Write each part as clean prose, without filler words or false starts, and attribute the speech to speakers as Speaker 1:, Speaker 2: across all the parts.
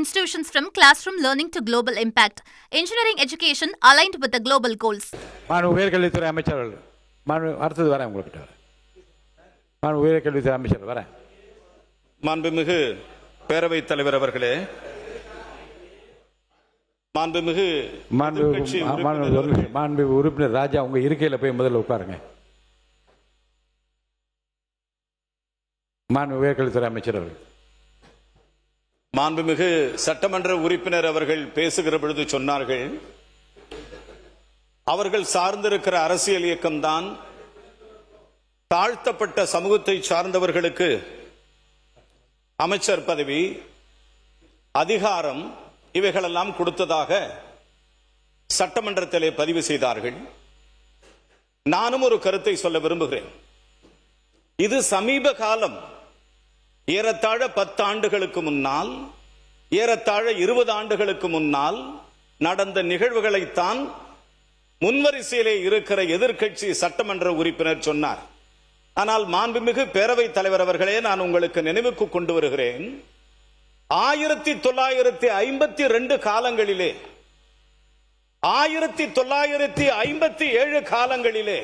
Speaker 1: institutions from classroom learning to global impact. Engineering education aligned with the global goals.
Speaker 2: உயர்கல்வித்துறை அமைச்சர்கள் அடுத்தது வரேன் உங்கள்கிட்ட. உயர்கல்வித்துறை அமைச்சர் வரேன்.
Speaker 3: மாண்புமிகு பேரவைத் தலைவர் அவர்களே, மாண்புமிகு
Speaker 2: உறுப்பினர் ராஜா, உங்க இருக்கையில போய் முதல்ல உட்காருங்க. உயர்கல்வித்துறை அமைச்சர் அவர்கள்.
Speaker 3: மாண்புமிகு சட்டமன்ற உறுப்பினர் அவர்கள் பேசுகிற பொழுது சொன்னார்கள், அவர்கள் சார்ந்திருக்கிற அரசியல் இயக்கம்தான் தாழ்த்தப்பட்ட சமூகத்தை சார்ந்தவர்களுக்கு அமைச்சர் பதவி, அதிகாரம் இவைகளெல்லாம் கொடுத்ததாக சட்டமன்றத்திலே பதிவு செய்தார்கள். நானும் ஒரு கருத்தை சொல்ல விரும்புகிறேன். இது சமீப காலம், ஏறத்தாழ 10 ஆண்டுகளுக்கு முன்னால், ஏறத்தாழ 20 ஆண்டுகளுக்கு முன்னால் நடந்த நிகழ்வுகளைத்தான் முன்வரிசையிலே இருக்கிற எதிர்க்கட்சி சட்டமன்ற உறுப்பினர் சொன்னார். ஆனால் மாண்புமிகு பேரவைத் தலைவர் அவர்களே, நான் உங்களுக்கு நினைவுக்கு கொண்டு வருகிறேன், 1952 காலங்களிலே, 1957 காலங்களிலே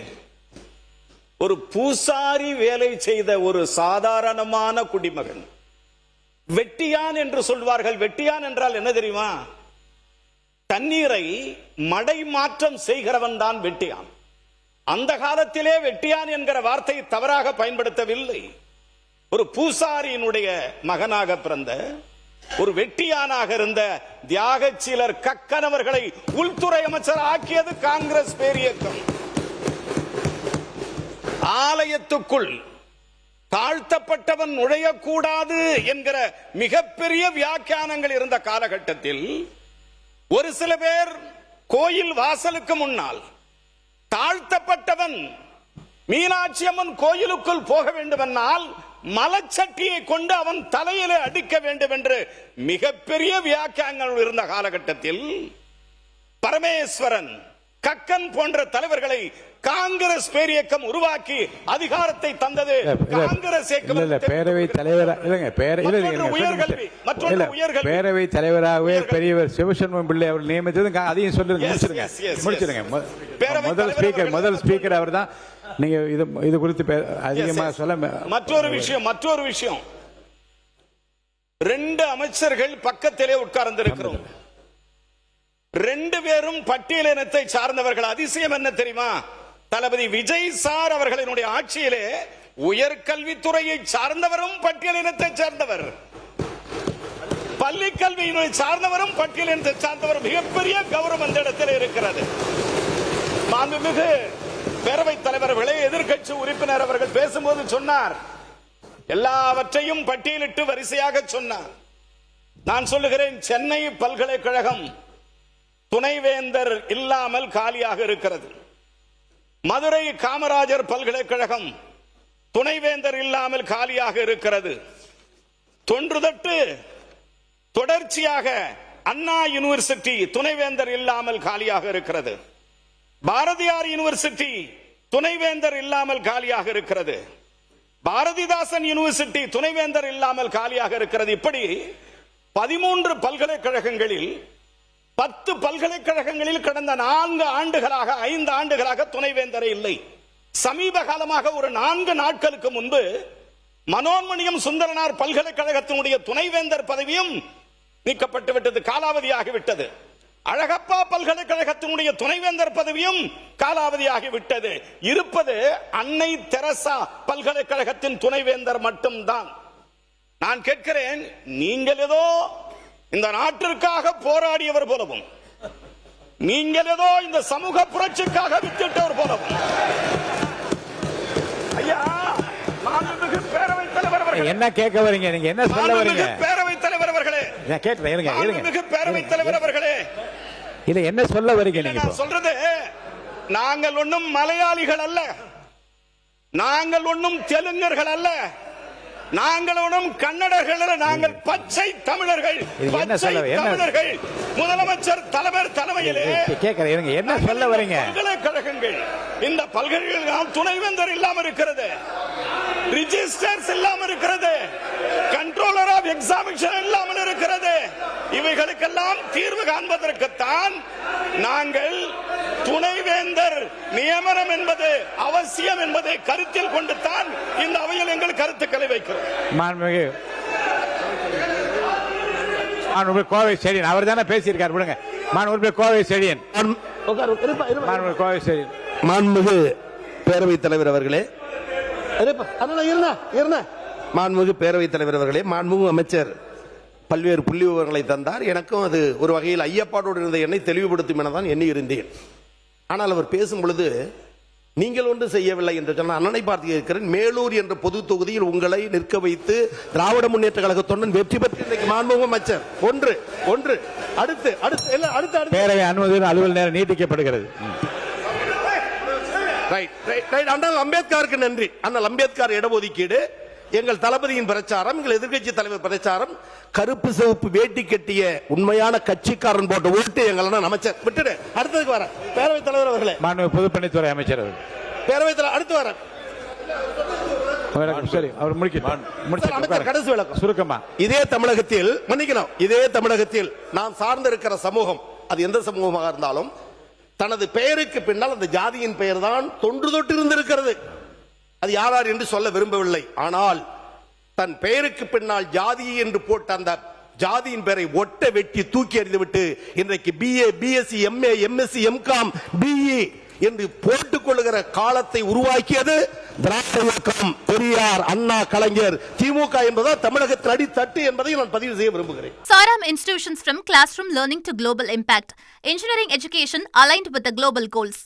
Speaker 3: ஒரு பூசாரி வேலை செய்த ஒரு சாதாரணமான குடிமகன், வெட்டியான் என்று சொல்வார்கள். வெட்டியான் என்றால் என்ன தெரியுமா? தண்ணீரை மடை மாற்றம் செய்கிறவன் தான் வெட்டியான். அந்த காலத்திலே வெட்டியான் என்கிற வார்த்தை தவறாக பயன்படுத்தவில்லை. ஒரு பூசாரியினுடைய மகனாக பிறந்த ஒரு வெட்டியானாக இருந்த தியாகச்சீலர் கக்கன் அவர்களை உள்துறை அமைச்சர் ஆக்கியது காங்கிரஸ் பேரியக்கம். ஆலயத்துக்குள் தாழ்த்தப்பட்டவன் நுழையக்கூடாது என்கிற மிகப்பெரிய வியாக்கியானங்கள் இருந்த காலகட்டத்தில் ஒரு சில பேர் கோயில் வாசலுக்கு முன்னால் தாழ்த்தப்பட்டவன் மீனாட்சி அம்மன் கோயிலுக்குள் போக வேண்டுமென்றால் மலச்சட்டியை கொண்டு அவன் தலையிலே அடிக்க வேண்டும் என்று மிகப்பெரிய வியாக்கியானங்கள் இருந்த காலகட்டத்தில் பரமேஸ்வரன், கக்கன் போன்ற தலைவர்களை காங்கிரஸ் பேரியக்கம் உருவாக்கி அதிகாரத்தை தந்தது காங்கிரஸ்
Speaker 2: பேரவைத் தலைவர். பேரவைத் தலைவராகவே பெரியவர் சிவசண்முகம் பிள்ளை அவர் நியமித்தது. அதையும் முடிச்சிருங்க. முதல் ஸ்பீக்கர் அவர் தான். நீங்க இது குறித்து அதிகமாக சொல்ல.
Speaker 3: மற்றொரு விஷயம், 2 அமைச்சர்கள் பக்கத்திலே உட்கார்ந்திருக்கிறோம். 2 பேரும் பட்டியலினத்தை சார்ந்தவர்கள். அதிசயம் என்ன தெரியுமா? தளபதி விஜய் சார் அவர்களினுடைய ஆட்சியிலே உயர்கல்வித்துறையை சார்ந்தவரும் பட்டியலினத்தை சார்ந்தவர், பள்ளி கல்வியினை சார்ந்தவரும் பட்டியலினத்தை சார்ந்தவர். மிகப்பெரிய கௌரவம் அந்த இடத்தில் இருக்கிறது. மாண்புமிகு பேரவைத் தலைவர்களே, எதிர்க்கட்சி உறுப்பினர் அவர்கள் பேசும்போது சொன்னார், எல்லாவற்றையும் பட்டியலிட்டு வரிசையாக சொன்னார். நான் சொல்லுகிறேன், சென்னை பல்கலைக்கழகம் துணைவேந்தர் இல்லாமல் காலியாக இருக்கிறது. மதுரை காமராஜர் பல்கலைக்கழகம் துணைவேந்தர் இல்லாமல் காலியாக இருக்கிறது. தொன்றுதட்டு தொடர்ச்சியாக அண்ணா யூனிவர்சிட்டி துணைவேந்தர் இல்லாமல் காலியாக இருக்கிறது. பாரதியார் யூனிவர்சிட்டி துணைவேந்தர் இல்லாமல் காலியாக இருக்கிறது. பாரதிதாசன் யூனிவர்சிட்டி துணைவேந்தர் இல்லாமல் காலியாக இருக்கிறது. இப்படி 13 பல்கலைக்கழகங்களில் 10 பல்கலைக்கழகங்களில் கடந்த 4 ஆண்டுகளாக 5 ஆண்டுகளாக துணைவேந்தரே இல்லை. சமீப காலமாக ஒரு 4 நாட்களுக்கு முன்பு மனோன்மணியம் சுந்தரனார் பல்கலைக்கழகத்தினுடைய துணைவேந்தர் பதவியும் நீக்கப்பட்டு விட்டது, காலாவதியாகிவிட்டது. அழகப்பா பல்கலைக்கழகத்தினுடைய துணைவேந்தர் பதவியும் காலாவதியாகிவிட்டது. இருப்பது அன்னை தெரசா பல்கலைக்கழகத்தின் துணைவேந்தர் மட்டும்தான். நான் கேட்கிறேன், நீங்கள் ஏதோ இந்த நாட்டிற்காக போராடியவர் போலவும், நீங்கள் ஏதோ இந்த சமூக புரட்சிக்காக வித்திட்டவர் போலவும், ஐயா மாண்புமிகு பேரவைத் தலைவர் அவர்களே,
Speaker 2: என்ன கேட்க வரீங்க? நீங்க என்ன சொல்ல வரீங்க?
Speaker 3: பேரவைத் தலைவர் அவர்களே,
Speaker 2: நான் கேட்கிறேன்.
Speaker 3: மாண்புமிகு பேரவைத் தலைவர் அவர்களே,
Speaker 2: இல்ல என்ன சொல்ல வரீங்க? நீங்க
Speaker 3: சொல்றது, நாங்கள் ஒன்றும் மலையாளிகள் அல்ல, நாங்கள் ஒன்றும் தெலுங்கர்கள் அல்ல, நாங்கள் ஒன்றும் கன்னடர்கள் அல்ல, நாங்கள் பச்சை தமிழர்கள். முதலமைச்சர் தலைவர் தலைமையிலே
Speaker 2: கேட்கிறேன், என்ன சொல்ல வரீங்க?
Speaker 3: பல்கலைக்கழகங்கள், இந்த பல்கலைக்கழகம் துணைவேந்தர் இல்லாமல் இருக்கிறது, ரிஜிஸ்டர்ஸ் இல்லாமல் இருக்கிறது, கண்ட்ரோலர் ஆஃப் எக்ஸாமினேஷன் இல்லாமல் இருக்கிறது. இவைகளுக்கெல்லாம் தீர்வு காண்பதற்குத்தான் நாங்கள் துணைவேந்தர் நியமனம் என்பது அவசியம் என்பதை கருத்தில் கொண்டு தான் இந்த அவையில் எங்கள் கருத்துக்களை வைக்கிறோம்.
Speaker 2: மாண்புமிகு கோவை செழியன் அவர் தானே பேசியிருக்கார். விடுங்க. மாண்புமிகு கோவை செழியன். கோவை செழியன்.
Speaker 4: மாண்புமிகு பேரவைத் தலைவர் அவர்களே, மாண்புமிகு பேரவைத் தலைவர் அவர்களே, மாண்புமிகு அமைச்சர் பல்வேறு புள்ளி விவரங்களை தந்தார். எனக்கும் அது ஒரு வகையில் ஐயப்பாடோடு இருந்த என்னை தெளிவுபடுத்தும் என தான் எண்ணி இருந்தேன். ஆனால் அவர் பேசும் பொழுது நீங்கள் ஒன்று செய்யவில்லை என்று சொன்ன அண்ணனை பார்த்து இருக்கிறேன். மேலூர் என்ற பொது தொகுதியில் உங்களை நிற்க வைத்து திராவிட முன்னேற்ற கழக தொண்டன் வெற்றி பெற்று இன்றைக்கு மாண்புமிகு அமைச்சர் ஒன்று அடுத்து
Speaker 2: பேரவை அனுமதி அலுவல் நேரம் நீட்டிக்கப்படுகிறது.
Speaker 4: அண்ணல் அம்பேத்கருக்கு நன்றி. அண்ணல் அம்பேத்கர் இடஒதுக்கீடு, எங்கள் தளபதியின் பிரச்சாரம், எங்கள் எதிர்க்கட்சி தலைவர் பிரச்சாரம், கருப்பு சிவப்பு வேட்டி கட்டிய உண்மையான கட்சிக்காரன் போட்ட ஓட்டு எங்கள் அமைச்சர். விட்டுடு, அடுத்ததுக்கு வர பேரவைத் தலைவர் அவர்களே.
Speaker 2: மாண்புமிகு பொதுப்பணித்துறை அமைச்சர் அவர்கள்.
Speaker 4: பேரவைத் தலைவர் அடுத்து வர.
Speaker 2: சரி, அவர் முடிக்க
Speaker 4: கடைசி விளக்கம்
Speaker 2: சுருக்கமா.
Speaker 4: இதே தமிழகத்தில் மன்னிக்கணும், இதே தமிழகத்தில் நாம் சார்ந்திருக்கிற சமூகம், அது எந்த சமூகமாக இருந்தாலும் தனது பெயருக்கு பின்னால் அந்த ஜாதியின் பெயர் தான் தொன்று தொட்டு இருந்திருக்கிறது. அது யார் என்று சொல்ல விரும்பவில்லை. ஆனால் தன் பெயருக்கு பின்னால் ஜாதி என்று போட்ட அந்த ஜாதியின் பெயரை ஒட்ட வெட்டி தூக்கி எறிந்துவிட்டு இன்றைக்கு BA, BSc, MA, MSc, MCom, BE என்று போட்டுக் கொள்ளுகிற காலத்தை உருவாக்கியது திராவிட இயக்கம், பெரியார், அண்ணா, கலைஞர், திமுக என்பதால் தமிழகத்தில் அடித்தட்டு என்பதை நான் பதிவு செய்ய விரும்புகிறேன்.
Speaker 1: Saram institutions from classroom learning to global impact. Engineering education aligned with the global goals.